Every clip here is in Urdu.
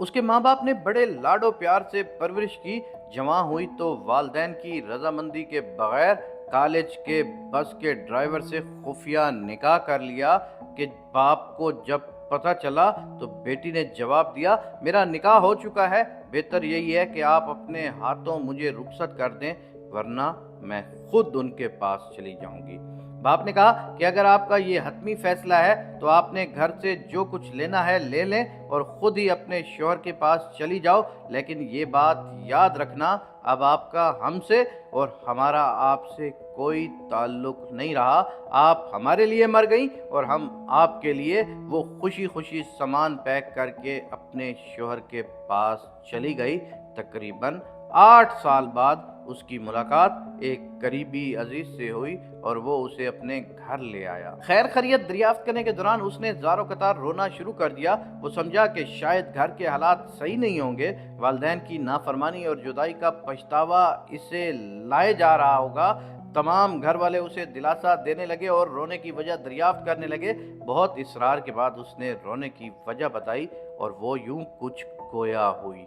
اس کے ماں باپ نے بڑے لاڈ و پیار سے پرورش کی، جوان ہوئی تو والدین کی رضامندی کے بغیر کالج کے بس کے ڈرائیور سے خفیہ نکاح کر لیا کہ باپ کو جب پتہ چلا تو بیٹی نے جواب دیا، میرا نکاح ہو چکا ہے، بہتر یہی ہے کہ آپ اپنے ہاتھوں مجھے رخصت کر دیں ورنہ میں خود ان کے پاس چلی جاؤں گی۔ باپ نے کہا کہ اگر آپ کا یہ حتمی فیصلہ ہے تو آپ نے گھر سے جو کچھ لینا ہے لے لیں اور خود ہی اپنے شوہر کے پاس چلی جاؤ، لیکن یہ بات یاد رکھنا اب آپ کا ہم سے اور ہمارا آپ سے کوئی تعلق نہیں رہا، آپ ہمارے لیے مر گئیں اور ہم آپ کے لیے۔ وہ خوشی خوشی سامان پیک کر کے اپنے شوہر کے پاس چلی گئی۔ تقریباً 8 سال بعد اس کی ملاقات ایک قریبی عزیز سے ہوئی اور وہ اسے اپنے گھر لے آیا۔ خیر خیریت دریافت کرنے کے دوران اس نے زاروں قطار رونا شروع کر دیا۔ وہ سمجھا کہ شاید گھر کے حالات صحیح نہیں ہوں گے، والدین کی نافرمانی اور جدائی کا پچھتاوا اسے لائے جا رہا ہوگا۔ تمام گھر والے اسے دلاسا دینے لگے اور رونے کی وجہ دریافت کرنے لگے۔ بہت اصرار کے بعد اس نے رونے کی وجہ بتائی اور وہ یوں کچھ گویا ہوئی،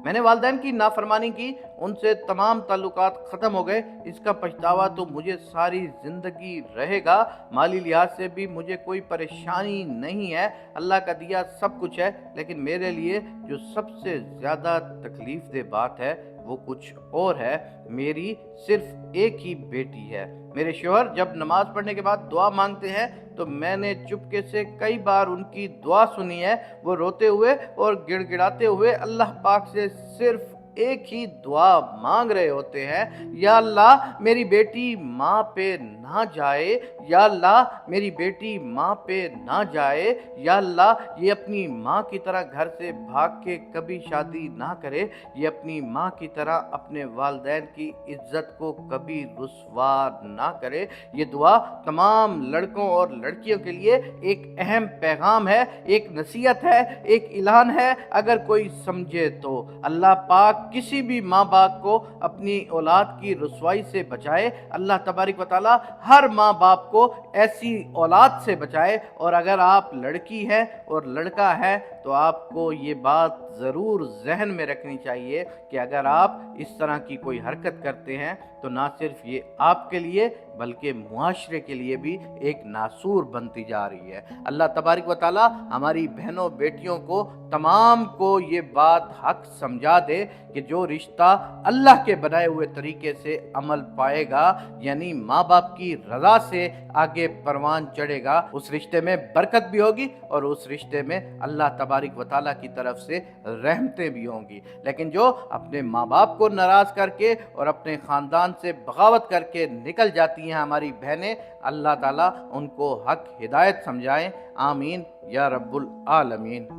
میں نے والدین کی نافرمانی کی، ان سے تمام تعلقات ختم ہو گئے، اس کا پچھتاوا تو مجھے ساری زندگی رہے گا۔ مالی لحاظ سے بھی مجھے کوئی پریشانی نہیں ہے، اللہ کا دیا سب کچھ ہے، لیکن میرے لیے جو سب سے زیادہ تکلیف دہ بات ہے وہ کچھ اور ہے۔ میری صرف ایک ہی بیٹی ہے۔ میرے شوہر جب نماز پڑھنے کے بعد دعا مانگتے ہیں تو میں نے چپکے سے کئی بار ان کی دعا سنی ہے۔ وہ روتے ہوئے اور گڑ گڑاتے ہوئے اللہ پاک سے صرف ایک ہی دعا مانگ رہے ہوتے ہیں، یا اللہ میری بیٹی ماں پہ نہ جائے، یا اللہ میری بیٹی ماں پہ نہ جائے، یا اللہ یہ اپنی ماں کی طرح گھر سے بھاگ کے کبھی شادی نہ کرے، یہ اپنی ماں کی طرح اپنے والدین کی عزت کو کبھی رسوا نہ کرے۔ یہ دعا تمام لڑکوں اور لڑکیوں کے لیے ایک اہم پیغام ہے، ایک نصیحت ہے، ایک اعلان ہے۔ اگر کوئی سمجھے تو اللہ پاک کسی بھی ماں باپ کو اپنی اولاد کی رسوائی سے بچائے۔ اللہ تبارک و تعالی ہر ماں باپ کو ایسی اولاد سے بچائے، اور اگر آپ لڑکی ہے اور لڑکا ہے تو آپ کو یہ بات ضرور ذہن میں رکھنی چاہیے کہ اگر آپ اس طرح کی کوئی حرکت کرتے ہیں تو نہ صرف یہ آپ کے لیے بلکہ معاشرے کے لیے بھی ایک ناسور بنتی جا رہی ہے۔ اللہ تبارک و تعالی ہماری بہنوں بیٹیوں کو تمام کو یہ بات حق سمجھا دے کہ جو رشتہ اللہ کے بنائے ہوئے طریقے سے عمل پائے گا، یعنی ماں باپ کی رضا سے آگے پروان چڑھے گا، اس رشتے میں برکت بھی ہوگی اور اس رشتے میں اللہ تبارک و تعالیٰ کی طرف سے رحمتیں بھی ہوں گی۔ لیکن جو اپنے ماں باپ کو ناراض کر کے اور اپنے خاندان سے بغاوت کر کے نکل جاتی ہیں ہماری بہنیں، اللہ تعالیٰ ان کو حق ہدایت سمجھائیں۔ آمین یا رب العالمین۔